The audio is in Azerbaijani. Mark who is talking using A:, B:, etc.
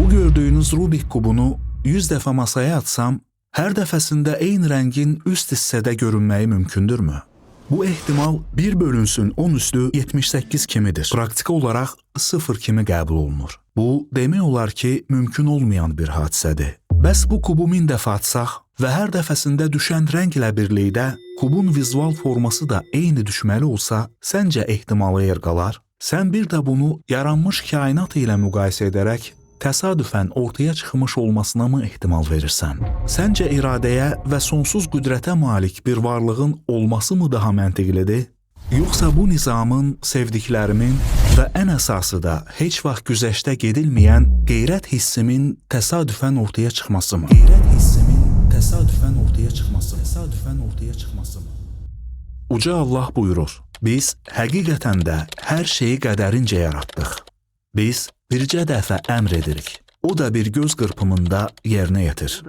A: Bu gördüyünüz Rubik kubunu 100 dəfə masaya atsam, hər dəfəsində eyni rəngin üst hissədə görünməyi mümkündürmü? Bu ehtimal 1 bölünsün 10 üstü 78 kimidir. Praktiki olaraq 0 kimi qəbul olunur. Bu, demək olar ki, mümkün olmayan bir hadisədir. Bəs bu kubu 1000 dəfə atsaq və hər dəfəsində düşən rənglə birlikdə kubun vizual forması da eyni düşməli olsa, səncə ehtimalı yer qalar? Sən bir də bunu yaranmış kainat ilə müqayisə edərək təsadüfən ortaya çıxmış olmasına mı ehtimal verirsən? Səncə iradəyə və sonsuz qüdrətə malik bir varlığın olması mı daha məntiqlidir? Yoxsa bu nizamın, sevdiklərimin və ən əsası da heç vaxt güzəştə gedilməyən qeyrət hissimin təsadüfən ortaya çıxması mı? Qeyrət hissimin təsadüfən ortaya çıxması, təsadüfən ortaya çıxması mı? Uca Allah buyurur, biz həqiqətən də hər şeyi qədərincə yaratdıq. Biz bircə dəfə əmr edirik. O da bir göz qırpımında yerinə yetir.